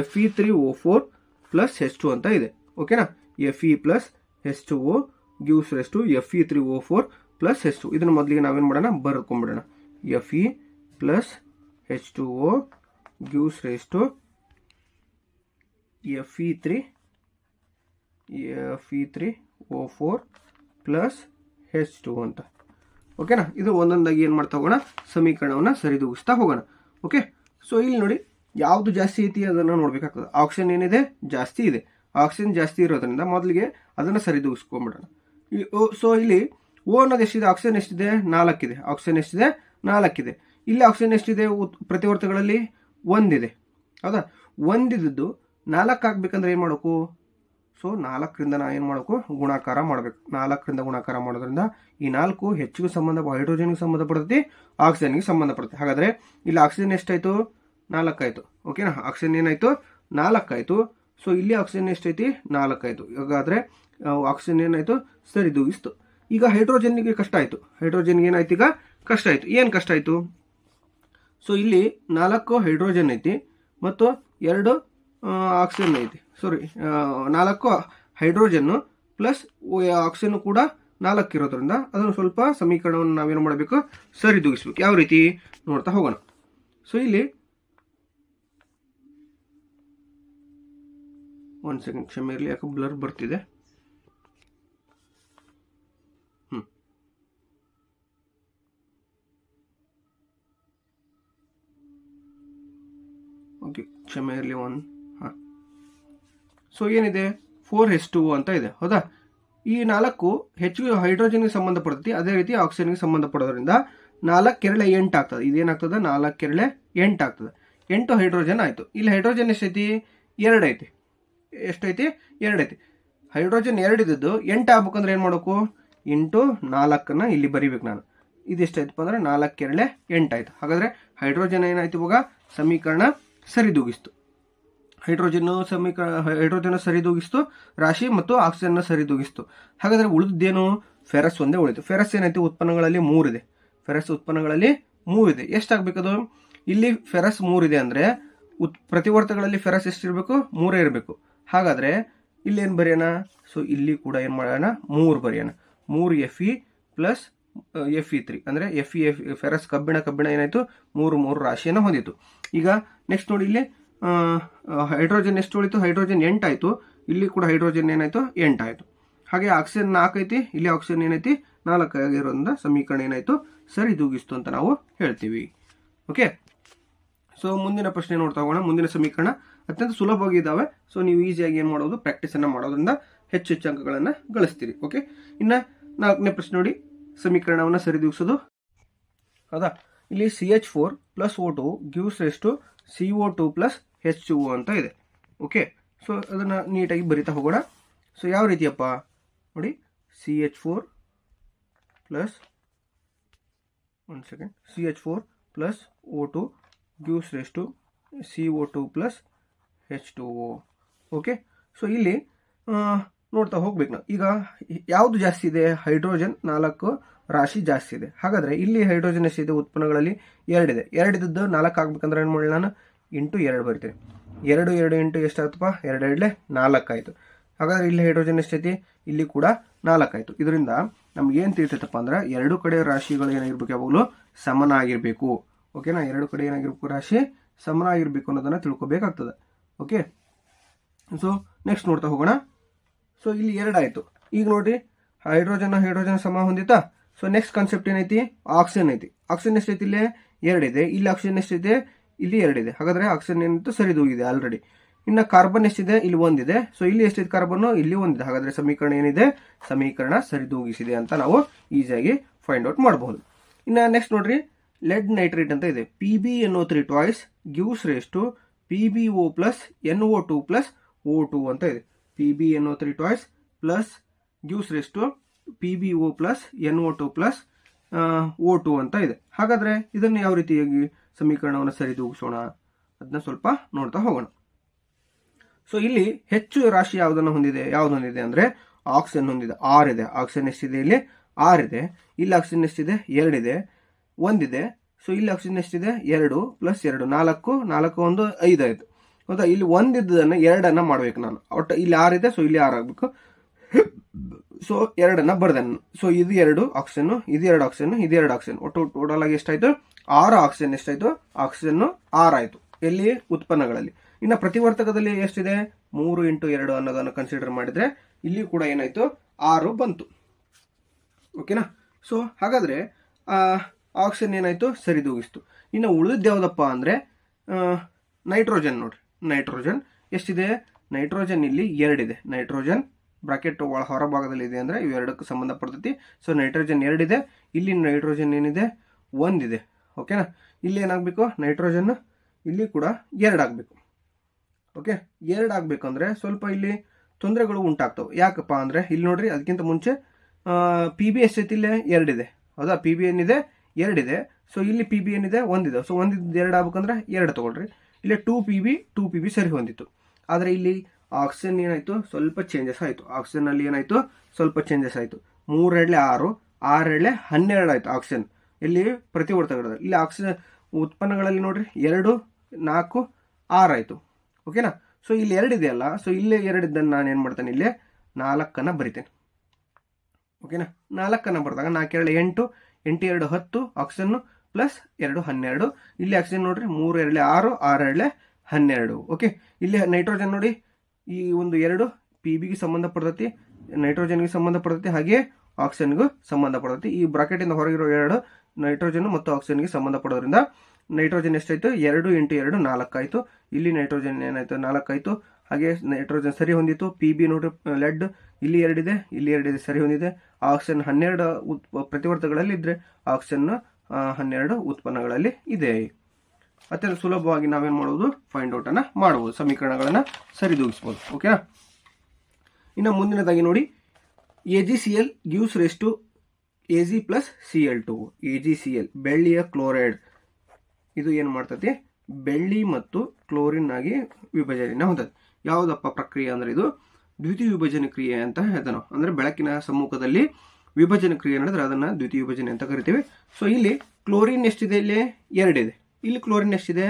Fe3O4 plus H2 ಅಂತ ಇದೆ. ಓಕೆನಾ. Fe plus H2O gives rise to Fe3O4 plus H2. ಇದನ್ನು ಮೊದಲಿಗೆ ನಾವೇನು ಮಾಡೋಣ, ಬರ್ಕೊಂಡ್ಬಿಡೋಣ. Fe plus H2O gives rise to Fe3O4 plus H2 ಅಂತ. ಓಕೆನಾ. ಇದು ಒಂದೊಂದಾಗಿ ಏನು ಮಾಡ್ತಾ ಹೋಗೋಣ, ಸಮೀಕರಣವನ್ನು ಸರಿದೂಗಿಸ್ತಾ ಹೋಗೋಣ. ಓಕೆ. ಸೊ ಇಲ್ಲಿ ನೋಡಿ, ಯಾವುದು ಜಾಸ್ತಿ ಐತಿ ಅದನ್ನು ನೋಡಬೇಕಾಗ್ತದೆ. ಆಕ್ಸಿಜನ್ ಏನಿದೆ, ಜಾಸ್ತಿ ಇದೆ. ಆಕ್ಸಿಜನ್ ಜಾಸ್ತಿ ಇರೋದ್ರಿಂದ ಮೊದಲಿಗೆ ಅದನ್ನು ಸರಿದೂಗಿಸ್ಕೊಂಡ್ಬಿಡೋಣ. ಸೊ ಇಲ್ಲಿ O ಅನ್ನೋದು ಎಷ್ಟಿದೆ, ಆಕ್ಸಿಜನ್ ಎಷ್ಟಿದೆ, 4 ಇದೆ. ಆಕ್ಸಿಜನ್ ಎಷ್ಟಿದೆ, 4 ಇದೆ. ಇಲ್ಲಿ ಆಕ್ಸಿಜನ್ ಎಷ್ಟಿದೆ, ಪ್ರತಿವರ್ತಕಗಳಲ್ಲಿ 1 ಇದೆ. ಹೌದಾ. 1 ಇದ್ದದ್ದು 4 ಆಗಬೇಕಂದ್ರೆ ಏನು ಮಾಡಬೇಕು, ಸೊ 4ರಿಂದ ನಾ ಏನು ಮಾಡಬೇಕು, ಗುಣಾಕಾರ ಮಾಡಬೇಕು. 4ರಿಂದ ಗುಣಾಕಾರ ಮಾಡೋದ್ರಿಂದ ಈ 4 ಹೆಚ್ಚಿಗೆ ಹೈಡ್ರೋಜನ್ಗೆ ಸಂಬಂಧಪಡ್ತೈತಿ, ಆಕ್ಸಿಜನ್ಗೆ ಸಂಬಂಧಪಡುತ್ತೆ. ಹಾಗಾದರೆ ಇಲ್ಲಿ ಆಕ್ಸಿಜನ್ ಎಷ್ಟಾಯಿತು, 4 ಆಯಿತು. ಓಕೆನಾ, ಆಕ್ಸಿಜನ್ ಏನಾಯಿತು, 4 ಆಯಿತು. ಸೊ ಇಲ್ಲಿ ಆಕ್ಸಿಜನ್ ಎಷ್ಟೈತಿ, 4 ಆಯಿತು. ಹಾಗಾದರೆ ಆಕ್ಸಿಜನ್ ಏನಾಯಿತು, ಸರಿದೂಗಿಸ್ತು. ಈಗ ಹೈಡ್ರೋಜನ್ಗೆ ಕಷ್ಟ ಆಯಿತು. ಹೈಡ್ರೋಜನ್ಗೆ ಏನಾಯ್ತು, ಈಗ ಕಷ್ಟ ಆಯಿತು. ಏನು ಕಷ್ಟ ಆಯಿತು? ಸೊ ಇಲ್ಲಿ 4 ಹೈಡ್ರೋಜನ್ ಐತಿ ಮತ್ತು 2 ಆಕ್ಸಿಜನ್ ಐತಿ. 4 ಹೈಡ್ರೋಜನ್ನು ಪ್ಲಸ್ ಆಕ್ಸಿಜನ್ ಕೂಡ 4 ಇರೋದ್ರಿಂದ ಅದನ್ನು ಸ್ವಲ್ಪ ಸಮೀಕರಣವನ್ನು ನಾವೇನು ಮಾಡಬೇಕು, ಸರಿದೂಗಿಸ್ಬೇಕು. ಯಾವ ರೀತಿ ನೋಡ್ತಾ ಹೋಗೋಣ. ಸೊ ಇಲ್ಲಿ 1 ಸೆಕೆಂಡ್ ಕ್ಷಮೆ ಇರಲಿ, ಯಾಕೆ ಬ್ಲರ್ ಬರ್ತಿದೆ. ಓಕೆ, ಕ್ಷಮೆ ಇರಲಿ. ಹಾಂ, ಸೊ ಏನಿದೆ, 4H2O ಅಂತ ಇದೆ, ಹೌದಾ? ಈ 4 ಹೆಚ್ಚು ಹೈಡ್ರೋಜನ್ಗೆ ಸಂಬಂಧಪಡ್ತೈತಿ, ಅದೇ ರೀತಿ ಆಕ್ಸಿಜನ್ಗೆ ಸಂಬಂಧಪಡೋದ್ರಿಂದ 4 2 8 ಆಗ್ತದೆ. ಇದೇನಾಗ್ತದೆ, 4 2 8 ಆಗ್ತದೆ. 8 ಹೈಡ್ರೋಜನ್ ಆಯಿತು. ಇಲ್ಲಿ ಹೈಡ್ರೋಜನ್ ಎಷ್ಟೈತಿ, 2 ಐತಿ. ಎಷ್ಟೈತಿ, 2 ಐತಿ. ಹೈಡ್ರೋಜನ್ 2 ಇದ್ದದ್ದು 8 ಆಗ್ಬೇಕಂದ್ರೆ ಏನು ಮಾಡಬೇಕು, ಇಂಟು 4ನ್ನ ಇಲ್ಲಿ ಬರಿಬೇಕು ನಾನು. ಇದು ಎಷ್ಟಾಯ್ತಪ್ಪ ಅಂದರೆ 4 2 8 ಆಯಿತು. ಹಾಗಾದರೆ ಹೈಡ್ರೋಜನ್ ಏನಾಯ್ತು, ಇವಾಗ ಸಮೀಕರಣ ಸರಿದೂಗಿಸ್ತು. ಹೈಡ್ರೋಜನ್ ಸರಿದೂಗಿಸ್ತು, ರಾಶಿ ಮತ್ತು ಆಕ್ಸಿಜನ್ ಸರಿದೂಗಿಸ್ತು. ಹಾಗಾದರೆ ಉಳಿದೇನು, ಫೆರಸ್ ಒಂದೇ ಉಳಿತು. ಫೆರಸ್ ಏನಾಯ್ತು, ಉತ್ಪನ್ನಗಳಲ್ಲಿ 3 ಇದೆ. ಫೆರಸ್ ಉತ್ಪನ್ನಗಳಲ್ಲಿ 3 ಇದೆ. ಎಷ್ಟಾಗಬೇಕದು, ಇಲ್ಲಿ ಫೆರಸ್ 3 ಇದೆ ಅಂದರೆ ಪ್ರತಿವರ್ತಗಳಲ್ಲಿ ಫೆರಸ್ ಎಷ್ಟಿರಬೇಕು, 3 ಇರಬೇಕು. ಹಾಗಾದರೆ ಇಲ್ಲಿ ಏನು ಬರೆಯೋಣ, ಸೊ ಇಲ್ಲಿ ಕೂಡ ಏನು ಮಾಡೋಣ, 3 ಬರೆಯೋಣ. 3Fe ಪ್ಲಸ್ Fe3 ಅಂದರೆ ಫೆರಸ್ ಕಬ್ಬಿಣ ಏನಾಯಿತು, 3 ರಾಶಿಯನ್ನು ಹೊಂದಿತ್ತು. ಈಗ ನೆಕ್ಸ್ಟ್ ನೋಡಿ, ಇಲ್ಲಿ ಹೈಡ್ರೋಜನ್ ಎಷ್ಟು ಉಳಿತು, ಹೈಡ್ರೋಜನ್ 8 ಆಯಿತು. ಇಲ್ಲಿ ಕೂಡ ಹೈಡ್ರೋಜನ್ ಏನಾಯಿತು, 8 ಆಯಿತು. ಹಾಗೆ ಆಕ್ಸಿಜನ್ 4 ಐತಿ, ಇಲ್ಲಿ ಆಕ್ಸಿಜನ್ ಏನೈತಿ, 4 ಆಗಿರೋದ್ರಿಂದ ಸಮೀಕರಣ ಏನಾಯಿತು, ಸರಿದೂಗಿಸ್ತು ಅಂತ ನಾವು ಹೇಳ್ತೀವಿ. ಓಕೆ, ಸೊ ಮುಂದಿನ ಪ್ರಶ್ನೆ ನೋಡ್ತಾ ಹೋಗೋಣ. ಮುಂದಿನ ಸಮೀಕರಣ ಅತ್ಯಂತ ಸುಲಭವಾಗಿ ಇದ್ದಾವೆ. ಸೊ ನೀವು ಈಸಿಯಾಗಿ ಏನು ಮಾಡೋದು, ಪ್ರಾಕ್ಟೀಸನ್ನು ಮಾಡೋದ್ರಿಂದ ಹೆಚ್ಚು ಅಂಕಗಳನ್ನು ಗಳಿಸ್ತೀರಿ. ಓಕೆ, ಇನ್ನು 4ನೇ ಪ್ರಶ್ನೆ ನೋಡಿ, ಸಮೀಕರಣವನ್ನು ಸರಿದೂಗಿಸೋದು, ಹೌದಾ? ಇಲ್ಲಿ CH4 plus O2 gives rise CO2 plus H2O ಅಂತ ಇದೆ. ಓಕೆ, ಸೊ ಅದನ್ನು ನೀಟಾಗಿ ಬರಿತಾ ಹೋಗೋಣ. ಸೊ ಯಾವ ರೀತಿಯಪ್ಪ ನೋಡಿ, CH4 plus CH4 plus O2 gives rise CO2 plus H2O. Okay, so ಇಲ್ಲಿ ನೋಡ್ತಾ ಹೋಗ್ಬೇಕು ನಾವು. ಈಗ ಯಾವುದು ಜಾಸ್ತಿ ಇದೆ, ಹೈಡ್ರೋಜನ್ 4 ರಾಶಿ ಜಾಸ್ತಿ ಇದೆ. ಹಾಗಾದರೆ ಇಲ್ಲಿ ಹೈಡ್ರೋಜನ್ ಎಷ್ಟಿದೆ, ಉತ್ಪನ್ನಗಳಲ್ಲಿ 2 ಇದೆ. 2 ಇದ್ದದ್ದು 4 ಆಗ್ಬೇಕಂದ್ರೆ ಏನು ಮಾಡಿ, ನಾನು ಇಂಟು 2 ಬರಿತೀನಿ. 2 2 ಇಂಟು ಎಷ್ಟಾಗ್ತಪ್ಪ, 2 2 4 ಆಯಿತು. ಹಾಗಾದರೆ ಇಲ್ಲಿ ಹೈಡ್ರೋಜನ್ ಎಷ್ಟೈತಿ, ಇಲ್ಲಿ ಕೂಡ 4 ಆಯಿತು. ಇದರಿಂದ ನಮ್ಗೆ ಏನು ತಿಳಿತೈತಪ್ಪ ಅಂದ್ರೆ, 2 ಕಡೆ ರಾಶಿಗಳು ಏನಾಗಿರ್ಬೇಕು, ಯಾವಾಗಲೂ ಸಮನಾಗಿರಬೇಕು. ಓಕೆನಾ, 2 ಕಡೆ ಏನಾಗಿರ್ಬೇಕು, ರಾಶಿ ಸಮನಾಗಿರ್ಬೇಕು ಅನ್ನೋದನ್ನು ತಿಳ್ಕೊಬೇಕಾಗ್ತದೆ. ಓಕೆ, ಸೊ ನೆಕ್ಸ್ಟ್ ನೋಡ್ತಾ ಹೋಗೋಣ. ಸೊ ಇಲ್ಲಿ 2 ಆಯಿತು. ಈಗ ನೋಡ್ರಿ, ಹೈಡ್ರೋಜನ್ ಸಮ ಹೊಂದಿತ್ತಾ. ಸೊ ನೆಕ್ಸ್ಟ್ ಕಾನ್ಸೆಪ್ಟ್ ಏನೈತಿ, ಆಕ್ಸಿಜನ್ ಐತಿ. ಆಕ್ಸಿಜನ್ ಎಷ್ಟೈತಿ, ಇಲ್ಲಿ 2 ಇದೆ. ಇಲ್ಲಿ ಆಕ್ಸಿಜನ್ ಎಷ್ಟಿದೆ, ಇಲ್ಲಿ 2 ಇದೆ. ಹಾಗಾದರೆ ಆಕ್ಸಿಜನ್ ಏನಿತ್ತು, ಸರಿದೂಗಿದೆ ಆಲ್ರೆಡಿ. ಇನ್ನು ಕಾರ್ಬನ್ ಎಷ್ಟಿದೆ, ಇಲ್ಲಿ 1 ಇದೆ. ಸೊ ಇಲ್ಲಿ ಎಷ್ಟಿದೆ ಕಾರ್ಬನ್ನು, ಇಲ್ಲಿ 1 ಇದೆ. ಹಾಗಾದರೆ ಸಮೀಕರಣ ಏನಿದೆ, ಸಮೀಕರಣ ಸರಿದೂಗಿಸಿದೆ ಅಂತ ನಾವು ಈಸಿಯಾಗಿ ಫೈಂಡ್ ಔಟ್ ಮಾಡಬಹುದು. ಇನ್ನು ನೆಕ್ಸ್ಟ್ ನೋಡ್ರಿ, ಲೆಡ್ ನೈಟ್ರೇಟ್ ಅಂತ ಇದೆ. PbNO3 twice gives rise to PbO plus NO2 plus O2 ಅಂತ ಇದೆ. PbNO3 twice plus gives rise to PbO plus NO2 plus O2 ಅಂತ ಇದೆ. ಹಾಗಾದರೆ ಇದನ್ನು ಯಾವ ರೀತಿಯಾಗಿ ಸಮೀಕರಣವನ್ನು ಸರಿದೂಗಿಸೋಣ, ಅದನ್ನ ಸ್ವಲ್ಪ ನೋಡ್ತಾ ಹೋಗೋಣ. ಸೊ ಇಲ್ಲಿ ಹೆಚ್ಚು ರಾಶಿ ಯಾವುದು ಹೊಂದಿದೆ ಅಂದರೆ ಆಕ್ಸಿಜನ್ ಹೊಂದಿದೆ. 6 ಇದೆ. ಆಕ್ಸಿಜನ್ ಎಷ್ಟಿದೆ, ಇಲ್ಲಿ 6 ಇದೆ. ಇಲ್ಲಿ ಆಕ್ಸಿಜನ್ ಎಷ್ಟಿದೆ, 2 ಇದೆ. 1 ಇದೆ. ಸೊ ಇಲ್ಲಿ ಆಕ್ಸಿಜನ್ ಎಷ್ಟಿದೆ, 2 ಪ್ಲಸ್ 2 4 1 5 ಆಯಿತು. ಹೌದಾ, ಇಲ್ಲಿ 1 ಇದ್ದದನ್ನು 2 ಮಾಡಬೇಕು ನಾನು. ಒಟ್ಟು ಇಲ್ಲಿ 6 ಇದೆ, ಸೊ ಇಲ್ಲಿ 6 ಆಗಬೇಕು. ಸೊ 2 ಬರ್ದೆ ನಾನು. ಸೊ ಇದು 2 ಆಕ್ಸಿಜನ್, ಇದು 2 ಆಕ್ಸಿಜನ್, ಇದು 2 ಆಕ್ಸಿಜನ್. ಒಟ್ಟು ಟೋಟಲ್ ಆಗಿ ಎಷ್ಟಾಯಿತು, 6 ಆಕ್ಸಿಜನ್. ಎಷ್ಟಾಯಿತು, ಆಕ್ಸಿಜನ್ 6 ಆಯಿತು. ಎಲ್ಲಿ, ಉತ್ಪನ್ನಗಳಲ್ಲಿ. ಇನ್ನು ಪ್ರತಿವರ್ತಕದಲ್ಲಿ ಎಷ್ಟಿದೆ, 3 × 2 ಅನ್ನೋದನ್ನು ಕನ್ಸಿಡರ್ ಮಾಡಿದರೆ ಇಲ್ಲಿ ಕೂಡ ಏನಾಯಿತು, 6 ಬಂತು. ಓಕೆನಾ. ಸೊ ಹಾಗಾದರೆ ಆಕ್ಸಿಜನ್ ಏನಾಯಿತು, ಸರಿದೂಗಿಸ್ತು. ಇನ್ನು ಉಳಿದಿದ್ದು ಯಾವುದಪ್ಪ ಅಂದರೆ ನೈಟ್ರೋಜನ್. ನೋಡ್ರಿ, ನೈಟ್ರೋಜನ್ ಎಷ್ಟಿದೆ, ನೈಟ್ರೋಜನ್ ಇಲ್ಲಿ 2 ಇದೆ. ನೈಟ್ರೋಜನ್ ಬ್ರಾಕೆಟ್ ಹೊರಭಾಗದಲ್ಲಿ ಇದೆ ಅಂದರೆ ಇವೆರಡಕ್ಕೂ ಸಂಬಂಧಪಡ್ತೈತಿ. ಸೊ ನೈಟ್ರೋಜನ್ 2 ಇದೆ. ಇಲ್ಲಿ ನೈಟ್ರೋಜನ್ ಏನಿದೆ, 1 ಇದೆ. ಓಕೆನಾ. ಇಲ್ಲಿ ಏನಾಗಬೇಕು, ನೈಟ್ರೋಜನ್ ಇಲ್ಲಿ ಕೂಡ 2 ಆಗಬೇಕು. ಓಕೆ, 2 ಆಗಬೇಕಂದ್ರೆ ಸ್ವಲ್ಪ ಇಲ್ಲಿ ತೊಂದರೆಗಳು ಉಂಟಾಗ್ತವೆ. ಯಾಕಪ್ಪ ಅಂದರೆ ಇಲ್ಲಿ ನೋಡ್ರಿ, ಅದಕ್ಕಿಂತ ಮುಂಚೆ ಪಿ ಬಿ ಎಷ್ಟೈತಿ, ಇಲ್ಲೇ 2 ಇದೆ. ಹೌದಾ, ಪಿ ಬಿ ಏನಿದೆ 2 ಇದೆ. ಸೊ ಇಲ್ಲಿ ಪಿ ಬಿ ಏನಿದೆ 1 ಇದೆ. ಸೊ 1 2 ಆಗ್ಬೇಕಂದ್ರೆ 2 ತಗೊಳ್ರಿ. ಇಲ್ಲಿ 2 ಪಿ ಬಿ ಸರಿ ಹೊಂದಿತ್ತು. ಆದರೆ ಇಲ್ಲಿ ಆಕ್ಸಿಜನ್ ಏನಾಯಿತು, ಸ್ವಲ್ಪ ಚೇಂಜಸ್ ಆಯಿತು. ಆಕ್ಸಿಜನಲ್ಲಿ ಏನಾಯಿತು, ಸ್ವಲ್ಪ ಚೇಂಜಸ್ ಆಯಿತು. 3 2 6, 6 2 12 ಆಯಿತು ಆಕ್ಸಿಜನ್ ಇಲ್ಲಿ ಪ್ರತಿವರ್ತಕಗಳಲ್ಲಿ. ಇಲ್ಲಿ ಆಕ್ಸಿಜನ್ ಉತ್ಪನ್ನಗಳಲ್ಲಿ ನೋಡ್ರಿ 2 4 6 ಆಯಿತು. ಓಕೆನಾ. ಸೊ ಇಲ್ಲಿ 2 ಇದೆಯಲ್ಲ, ಸೊ ಇಲ್ಲೇ 2 ಇದ್ದನ್ನು ನಾನು ಏನು ಮಾಡ್ತೇನೆ, ಇಲ್ಲೇ 4 ಬರಿತೇನೆ. ಓಕೆನಾ. 4 ಬರೆದಾಗ 4 2 8, 8 2 10 ಆಕ್ಸಿಜನ್ ಪ್ಲಸ್ 2 12. ಇಲ್ಲಿ ಆಕ್ಸಿಜನ್ ನೋಡ್ರಿ 3 2 6, 6 2 12. ಓಕೆ. ಇಲ್ಲಿ ನೈಟ್ರೋಜನ್ ನೋಡಿ, ಈ ಒಂದು 2 ಪಿ ಬಿಗೆ ಸಂಬಂಧಪಡ್ತೈತಿ, ನೈಟ್ರೋಜನ್ಗೆ ಸಂಬಂಧಪಡ್ತೈತಿ, ಹಾಗೆ ಆಕ್ಸಿಜನ್ಗೂ ಸಂಬಂಧಪಡ್ತೈತಿ. ಈ ಬ್ರಾಕೆಟಿಂದ ಹೊರಗಿರೋ 2 ನೈಟ್ರೋಜನ್ ಮತ್ತು ಆಕ್ಸಿಜನ್ಗೆ ಸಂಬಂಧಪಡೋದ್ರಿಂದ ನೈಟ್ರೋಜನ್ ಎಷ್ಟಾಯಿತು, 2 × 2 4 ಆಯಿತು. ಇಲ್ಲಿ ನೈಟ್ರೋಜನ್ ಏನಾಯಿತು, 4 ಆಯಿತು. ಹಾಗೆ ನೈಟ್ರೋಜನ್ ಸರಿ ಹೊಂದಿತ್ತು. ಪಿ ಬಿ ನೋಡ್ರಿ ಲೆಡ್ ಇಲ್ಲಿ 2 ಇದೆ, ಇಲ್ಲಿ 2 ಇದೆ, ಸರಿ ಹೊಂದಿದೆ. ಆಕ್ಸಿಜನ್ 12 ಪ್ರತಿವರ್ತಕಗಳಲ್ಲಿ ಇದ್ದರೆ ಆಕ್ಸಿಜನ್ 12 ಉತ್ಪನ್ನಗಳಲ್ಲಿ ಇದೆ. ಅತ್ಯಂತ ಸುಲಭವಾಗಿ ನಾವೇನು ಮಾಡ್ಬೋದು, ಫೈಂಡ್ ಔಟನ್ನು ಮಾಡ್ಬೋದು, ಸಮೀಕರಣಗಳನ್ನು ಸರಿದೂಗಿಸ್ಬೋದು. ಓಕೆನಾ. ಇನ್ನು ಮುಂದಿನದಾಗಿ ನೋಡಿ, AgCl gives rise to Ag plus Cl2. AgCl ಬೆಳ್ಳಿಯ ಕ್ಲೋರೈಡ್, ಇದು ಏನು ಮಾಡ್ತೈತಿ, ಬೆಳ್ಳಿ ಮತ್ತು ಕ್ಲೋರಿನ್ ಆಗಿ ವಿಭಜನೆಯನ್ನು ಹೊಂದತ್ತೆ. ಯಾವುದಪ್ಪ ಪ್ರಕ್ರಿಯೆ ಅಂದರೆ ಇದು ದ್ವಿತೀಯ ವಿಭಜನೆ ಕ್ರಿಯೆ ಅಂತ ಹೇಳ್ತಾನೆ. ಅಂದರೆ ಬೆಳಕಿನ ಸಮ್ಮುಖದಲ್ಲಿ ವಿಭಜನೆ ಕ್ರಿಯೆ ನಡೆದ್ರೆ ಅದನ್ನು ದ್ವಿತೀಯ ವಿಭಜನೆ ಅಂತ ಕರಿತೀವಿ. ಸೊ ಇಲ್ಲಿ ಕ್ಲೋರಿನ್ ಎಷ್ಟಿದೆ, ಇಲ್ಲಿ 2 ಇದೆ. ಇಲ್ಲಿ ಕ್ಲೋರಿನ್ ಎಷ್ಟಿದೆ,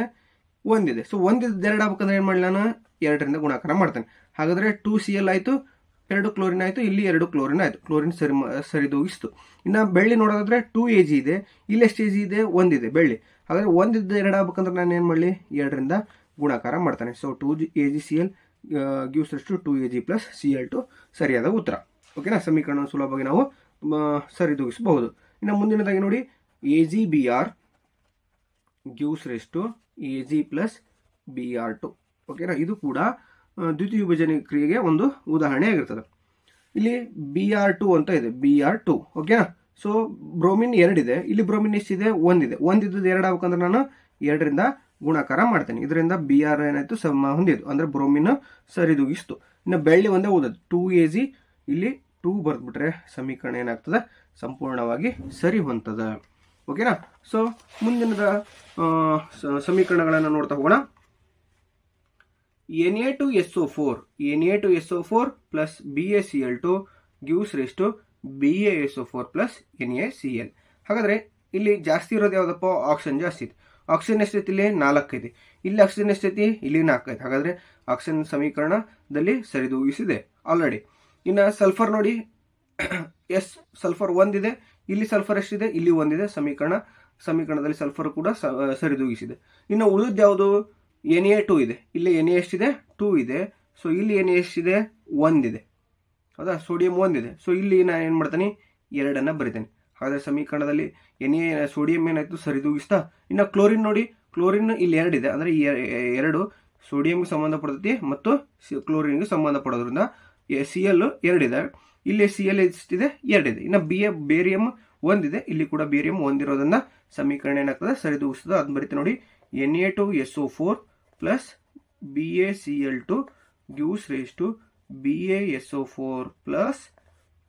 1 ಇದೆ. ಸೊ 1 2 ಆಗ್ಬೇಕಂದ್ರೆ ಏನು ಮಾಡಲಿ, ನಾನು 2ರಿಂದ ಗುಣಾಕಾರ ಮಾಡ್ತೇನೆ. ಹಾಗಾದರೆ 2Cl ಆಯಿತು, 2 ಕ್ಲೋರಿನ್ ಆಯಿತು, ಇಲ್ಲಿ 2 ಕ್ಲೋರಿನ್ ಆಯಿತು. ಕ್ಲೋರಿನ್ ಸರಿದೂಗಿಸ್ತು. ಇನ್ನು ಬೆಳ್ಳಿ ನೋಡೋದಾದ್ರೆ 2Ag ಇದೆ, ಇಲ್ಲಿ ಎಷ್ಟು Ag ಇದೆ, 1 ಇದೆ ಬೆಳ್ಳಿ. ಹಾಗಾದರೆ 1 2 ಆಗ್ಬೇಕಂದ್ರೆ ನಾನು ಏನು ಮಾಡಲಿ, 2ರಿಂದ ಗುಣಾಕಾರ ಮಾಡ್ತಾನೆ. So 2AgCl gives rise to 2Ag plus Cl2 ಸರಿಯಾದ ಉತ್ತರ. ಓಕೆನಾ. ಸಮೀಕರಣ ಸುಲಭವಾಗಿ ನಾವು ಸರಿದೂಗಿಸಬಹುದು. ಇನ್ನು ಮುಂದಿನದಾಗಿ ನೋಡಿ, AgBr gives rise to Ag plus Br2. ಓಕೆನಾ. ಇದು ಕೂಡ ದ್ವಿತೀಯ ವಿಭಜನೆ ಕ್ರಿಯೆಗೆ ಒಂದು ಉದಾಹರಣೆ ಆಗಿರ್ತದೆ. ಇಲ್ಲಿ Br2 ಅಂತ ಇದೆ, Br2. ಓಕೆನಾ. ಸೊ ಬ್ರೋಮಿನ್ 2 ಇದೆ, ಇಲ್ಲಿ ಬ್ರೋಮಿನ್ ಎಷ್ಟಿದೆ, 1 ಇದೆ. 1 ಇದ್ದದ್ದು 2 ಆಗ್ಬೇಕಂದ್ರೆ ನಾನು 2ರಿಂದ ಗುಣಾಕಾರ ಮಾಡ್ತೇನೆ. ಇದರಿಂದ Br ಏನಾಯಿತು, ಸಮ ಹೊಂದಿದ್ದು, ಅಂದರೆ ಬ್ರೋಮಿನ್ ಸರಿದೂಗಿಸ್ತು. ಇನ್ನು ಬೆಳ್ಳಿ ಒಂದೇ ಓದೋದು 2Ag, ಇಲ್ಲಿ 2 ಬರೆದ್ಬಿಟ್ರೆ ಸಮೀಕರಣ ಏನಾಗ್ತದೆ, ಸಂಪೂರ್ಣವಾಗಿ ಸರಿ ಹೊಂತದ. ಓಕೆನಾ. ಸೊ ಮುಂದಿನದ ಸಮೀಕರಣಗಳನ್ನು ನೋಡ್ತಾ ಹೋಗೋಣ. Na2SO4 plus BaCl2 gives rise to BaSO4 plus NaCl. ಹಾಗಾದರೆ ಇಲ್ಲಿ ಜಾಸ್ತಿ ಇರೋದು ಯಾವುದಪ್ಪ, ಆಕ್ಸಿಜನ್ ಜಾಸ್ತಿ ಇದೆ. ಆಕ್ಸಿಜನ್ ಎಷ್ಟೈತಿ, ಇಲ್ಲಿ 4 ಇದೆ. ಇಲ್ಲಿ ಆಕ್ಸಿಜನ್ ಎಷ್ಟೈತಿ, ಇಲ್ಲಿ 4 ಐತೆ. ಹಾಗಾದರೆ ಆಕ್ಸಿಜನ್ ಸಮೀಕರಣದಲ್ಲಿ ಸರಿದೂಗಿಸಿದೆ ಆಲ್ರೆಡಿ. ಇನ್ನು ಸಲ್ಫರ್ ನೋಡಿ, ಸಲ್ಫರ್ 1 ಇದೆ, ಇಲ್ಲಿ ಸಲ್ಫರ್ ಎಷ್ಟಿದೆ, ಇಲ್ಲಿ 1 ಇದೆ. ಸಮೀಕರಣದಲ್ಲಿ ಸಲ್ಫರ್ ಕೂಡ ಸರಿದೂಗಿಸಿದೆ. ಇನ್ನು ಉಳಿದ ಯಾವುದು, Na2 ಇದೆ, ಇಲ್ಲಿ Na ಎಷ್ಟಿದೆ, 2 ಇದೆ. ಸೊ ಇಲ್ಲಿ Na ಎಷ್ಟಿದೆ, 1 ಇದೆ. ಹೌದಾ. ಸೋಡಿಯಂ 1 ಇದೆ. ಸೊ ಇಲ್ಲಿ ನಾನು ಏನು ಮಾಡ್ತೇನೆ, 2 ಬರಿತೇನೆ. ಹಾಗಾದರೆ ಸಮೀಕರಣದಲ್ಲಿ ಸೋಡಿಯಂ ಏನಾಯಿತು, ಸರಿದೂಗಿಸ್ತಾ. ಇನ್ನು ಕ್ಲೋರಿನ್ ನೋಡಿ, ಕ್ಲೋರಿನ್ ಇಲ್ಲಿ 2 ಇದೆ, ಅಂದರೆ ಈ 2 ಸೋಡಿಯಂಗೆ ಸಂಬಂಧಪಡ್ತೈತಿ ಮತ್ತು ಕ್ಲೋರಿನ್ಗೆ ಸಂಬಂಧಪಡೋದ್ರಿಂದ Cl 2 ಇದೆ. ಇಲ್ಲಿ Cl ಎಷ್ಟಿದೆ, 2 ಇದೆ. ಇನ್ನು ಬೇರಿಯಂ 1 ಇದೆ, ಇಲ್ಲಿ ಕೂಡ ಬೇರಿಯಂ 1 ಇರೋದ್ರಿಂದ ಸಮೀಕರಣ ಏನಾಗ್ತದೆ, ಸರಿದೂಗಿಸ್ತದೆ. ಅದನ್ನ ಬರಿತೇನೆ ನೋಡಿ, Na2SO4 plus BaCl2 gives rise to BaSO4 plus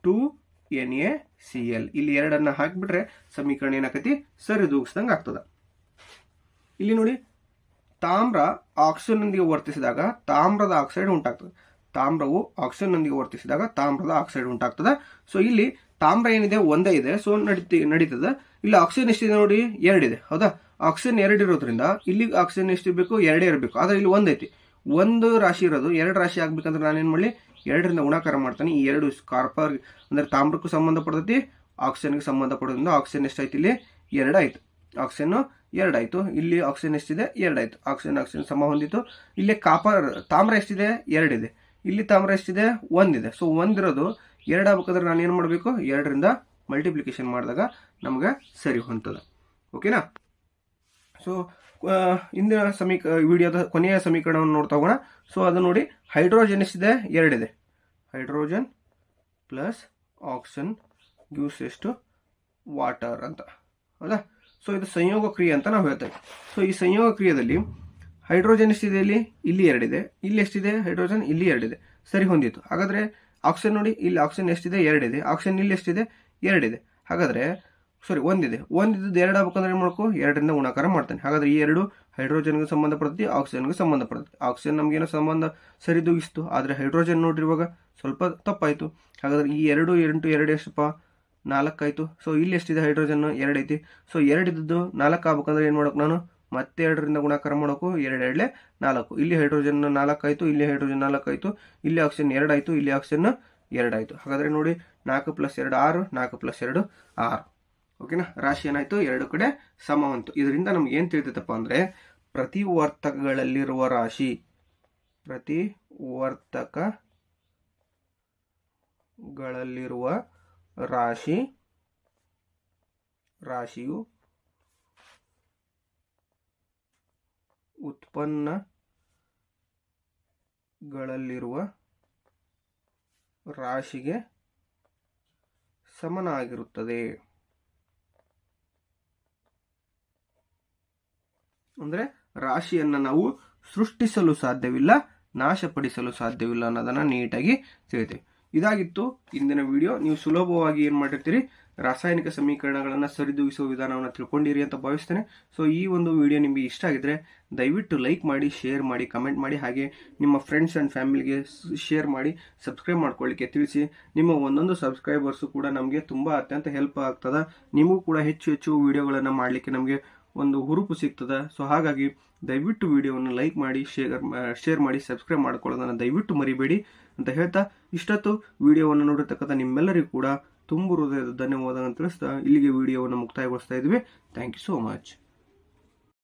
2NaCl. ಇಲ್ಲಿ 2 ಹಾಕಿಬಿಟ್ರೆ ಸಮೀಕರಣ ಏನಾಕತಿ, ಸರಿದೂಗಿಸ್ದಂಗೆ ಆಗ್ತದೆ. ಇಲ್ಲಿ ನೋಡಿ, ತಾಮ್ರ ಆಕ್ಸಿಜನ್ನೊಂದಿಗೆ ವರ್ತಿಸಿದಾಗ ತಾಮ್ರದ ಆಕ್ಸೈಡ್ ಉಂಟಾಗ್ತದೆ. ತಾಮ್ರವು ಆಕ್ಸಿಜನ್ನೊಂದಿಗೆ ವರ್ತಿಸಿದಾಗ ತಾಮ್ರದ ಆಕ್ಸೈಡ್ ಉಂಟಾಗ್ತದೆ. ಸೊ ಇಲ್ಲಿ ತಾಮ್ರ ಏನಿದೆ, 1 ಇದೆ. ಸೊ ನಡೀತದೆ. ಇಲ್ಲಿ ಆಕ್ಸಿಜನ್ ಎಷ್ಟಿದೆ ನೋಡಿ, 2 ಇದೆ. ಹೌದಾ. ಆಕ್ಸಿಜನ್ 2 ಇರೋದ್ರಿಂದ ಇಲ್ಲಿ ಆಕ್ಸಿಜನ್ ಎಷ್ಟಿರಬೇಕು, 2 ಇರಬೇಕು. ಆದರೆ ಇಲ್ಲಿ 1 ಐತಿ. 1 ರಾಶಿ ಇರೋದು 2 ರಾಶಿ ಆಗ್ಬೇಕಂದ್ರೆ ನಾನೇನು ಮಾಡಲಿ, 2ರಿಂದ ಗುಣಾಕಾರ ಮಾಡ್ತಾನೆ. ಈ 2 ಕಾರ್ಪರ್ ಅಂದರೆ ತಾಮ್ರಕ್ಕೂ ಸಂಬಂಧಪಡ್ತೈತಿ, ಆಕ್ಸಿಜನ್ಗೆ ಸಂಬಂಧಪಡೋದ್ರಿಂದ ಆಕ್ಸಿಜನ್ ಎಷ್ಟಾಯ್ತು, ಇಲ್ಲಿ 2 ಆಯಿತು. ಆಕ್ಸಿಜನ್ 2 ಆಯಿತು. ಇಲ್ಲಿ ಆಕ್ಸಿಜನ್ ಎಷ್ಟಿದೆ, 2 ಆಯಿತು. ಆಕ್ಸಿಜನ್ ಸಮ ಹೊಂದಿತ್ತು. ಇಲ್ಲಿ ತಾಮ್ರ ಎಷ್ಟಿದೆ, 2 ಇದೆ. ಇಲ್ಲಿ ತಾಮ್ರ ಎಷ್ಟಿದೆ, 1 ಇದೆ. ಸೊ 1 ಇರೋದು 2 ಆಗ್ಬೇಕಂದ್ರೆ ನಾನು ಏನು ಮಾಡಬೇಕು, 2ರಿಂದ ಮಲ್ಟಿಪ್ಲಿಕೇಶನ್ ಮಾಡಿದಾಗ ನಮಗೆ ಸರಿ ಹೊಂತದೆ. ಓಕೆನಾ. ಸೊ ಇಂದಿನ ವಿಡಿಯೋದ ಕೊನೆಯ ಸಮೀಕರಣವನ್ನು ನೋಡ್ತಾ ಹೋಗೋಣ. ಸೊ ಅದು ನೋಡಿ, ಹೈಡ್ರೋಜನ್ ಎಷ್ಟಿದೆ, 2 ಇದೆ. ಹೈಡ್ರೋಜನ್ ಪ್ಲಸ್ ಆಕ್ಸಿಜನ್ ಗಿವ್ಸ್ ಎಷ್ಟು, ವಾಟರ್ ಅಂತ. ಹೌದಾ. ಸೊ ಇದು ಸಂಯೋಗ ಕ್ರಿಯೆ ಅಂತ ನಾವು ಹೇಳ್ತೇವೆ. ಸೊ ಈ ಸಂಯೋಗ ಕ್ರಿಯೆಯಲ್ಲಿ ಹೈಡ್ರೋಜನ್ ಎಷ್ಟಿದೆ, ಇಲ್ಲಿ 2 ಇದೆ. ಇಲ್ಲಿ ಎಷ್ಟಿದೆ ಹೈಡ್ರೋಜನ್, ಇಲ್ಲಿ 2 ಇದೆ. ಸರಿ ಹೊಂದಿತ್ತು. ಹಾಗಾದರೆ ಆಕ್ಸಿಜನ್ ನೋಡಿ, ಇಲ್ಲಿ ಆಕ್ಸಿಜನ್ ಎಷ್ಟಿದೆ? 2 ಇದೆ. ಆಕ್ಸಿಜನ್ ಇಲ್ಲಿ ಎಷ್ಟಿದೆ? 2 ಇದೆ. ಹಾಗಾದರೆ ಒಂದಿದೆ. ಒಂದಿದ್ದು 2 ಆಗ್ಬೇಕಂದ್ರೆ ಏನು ಮಾಡಬೇಕು? 2ರಿಂದ ಗುಣಾಕಾರ ಮಾಡ್ತಾನೆ. ಹಾಗಾದ್ರೆ ಈ 2 ಹೈಡ್ರೋಜನ್ಗೆ ಸಂಬಂಧಪಡ್ತದೆ, ಆಕ್ಸಿಜನ್ಗೆ ಸಂಬಂಧಪಡುತ್ತೆ. ಆಕ್ಸಿಜನ್ ನಮಗೇನೋ ಸಂಬಂಧ ಸರಿದೂಗಿಸ್ತು, ಆದರೆ ಹೈಡ್ರೋಜನ್ ನೋಡ್ರಿ ಇವಾಗ ಸ್ವಲ್ಪ ತಪ್ಪಾಯಿತು. ಹಾಗಾದ್ರೆ ಈ 2 ಇಂಟು 2 ಎಷ್ಟಪ್ಪ? 4 ಆಯಿತು. ಸೊ ಇಲ್ಲಿ ಎಷ್ಟಿದೆ? ಹೈಡ್ರೋಜನ್ 2 ಐತಿ. ಸೊ 2 ಇದ್ದದ್ದು 4 ಆಗ್ಬೇಕಂದ್ರೆ ಏನು ಮಾಡೋಕೆ ನಾನು? ಮತ್ತೆ 2ರಿಂದ ಗುಣಾಕಾರ ಮಾಡೋಕು. 2 2 4. ಇಲ್ಲಿ ಹೈಡ್ರೋಜನ್ 4 ಆಯಿತು, ಇಲ್ಲಿ ಹೈಡ್ರೋಜನ್ 4 ಆಯಿತು, ಇಲ್ಲಿ ಆಕ್ಸಿಜನ್ 2 ಆಯಿತು, ಇಲ್ಲಿ ಆಕ್ಸಿಜನ್ 2 ಆಯಿತು. ಹಾಗಾದರೆ ನೋಡಿ 4 + 2 6, 4 + 2 6. ಓಕೆನಾ? ರಾಶಿ ಏನಾಯಿತು? 2 ಕಡೆ ಸಮವಂತು. ಇದರಿಂದ ನಮ್ಗೆ ಏನು ತಿಳಿತೈತಪ್ಪ ಅಂದರೆ ಪ್ರತಿವರ್ತಕಗಳಲ್ಲಿರುವ ರಾಶಿ, ಪ್ರತಿವರ್ತಕಗಳಲ್ಲಿರುವ ರಾಶಿಯು ಉತ್ಪನ್ನಗಳಲ್ಲಿರುವ ರಾಶಿಗೆ ಸಮನಾಗಿರುತ್ತದೆ. ಅಂದರೆ ರಾಶಿಯನ್ನು ನಾವು ಸೃಷ್ಟಿಸಲು ಸಾಧ್ಯವಿಲ್ಲ, ನಾಶಪಡಿಸಲು ಸಾಧ್ಯವಿಲ್ಲ ಅನ್ನೋದನ್ನು ನೀಟಾಗಿ ತಿಳಿತೀವಿ. ಇದಾಗಿತ್ತು ಇಂದಿನ ವಿಡಿಯೋ. ನೀವು ಸುಲಭವಾಗಿ ಏನು ಮಾಡಿರ್ತೀರಿ? ರಾಸಾಯನಿಕ ಸಮೀಕರಣಗಳನ್ನು ಸರಿದೂಗಿಸುವ ವಿಧಾನವನ್ನು ತಿಳ್ಕೊಂಡಿರಿ ಅಂತ ಭಾವಿಸ್ತೇನೆ. ಸೊ ಈ ಒಂದು ವಿಡಿಯೋ ನಿಮಗೆ ಇಷ್ಟ ಆಗಿದ್ರೆ ದಯವಿಟ್ಟು ಲೈಕ್ ಮಾಡಿ, ಶೇರ್ ಮಾಡಿ, ಕಮೆಂಟ್ ಮಾಡಿ, ಹಾಗೆ ನಿಮ್ಮ ಫ್ರೆಂಡ್ಸ್ ಆ್ಯಂಡ್ ಫ್ಯಾಮಿಲಿಗೆ ಶೇರ್ ಮಾಡಿ, ಸಬ್ಸ್ಕ್ರೈಬ್ ಮಾಡ್ಕೊಳ್ಳಿಕ್ಕೆ ತಿಳಿಸಿ. ನಿಮ್ಮ ಒಂದೊಂದು ಸಬ್ಸ್ಕ್ರೈಬರ್ಸು ಕೂಡ ನಮಗೆ ತುಂಬ ಅತ್ಯಂತ ಹೆಲ್ಪ್ ಆಗ್ತದೆ. ನಿಮಗೂ ಕೂಡ ಹೆಚ್ಚು ವಿಡಿಯೋಗಳನ್ನು ಮಾಡಲಿಕ್ಕೆ ನಮಗೆ ಒಂದು ಹುರುಪು ಸಿಗ್ತದೆ. ಸೊ ಹಾಗಾಗಿ ದಯವಿಟ್ಟು ವಿಡಿಯೋವನ್ನು ಲೈಕ್ ಮಾಡಿ, ಶೇರ್ ಮಾಡಿ, ಸಬ್ಸ್ಕ್ರೈಬ್ ಮಾಡ್ಕೊಳ್ಳೋದನ್ನು ದಯವಿಟ್ಟು ಮರಿಬೇಡಿ ಅಂತ ಹೇಳ್ತಾ, ಇಷ್ಟೊತ್ತು ವಿಡಿಯೋವನ್ನು ನೋಡಿರ್ತಕ್ಕಂಥ ನಿಮ್ಮೆಲ್ಲರಿಗೂ ಕೂಡ ತುಂಬ ಹೃದಯದ ಧನ್ಯವಾದಗಳನ್ನು ತಿಳಿಸ್ತಾ ಇಲ್ಲಿಗೆ ವಿಡಿಯೋವನ್ನು ಮುಕ್ತಾಯಗೊಳಿಸ್ತಾ ಇದ್ವಿ. Thank you so much.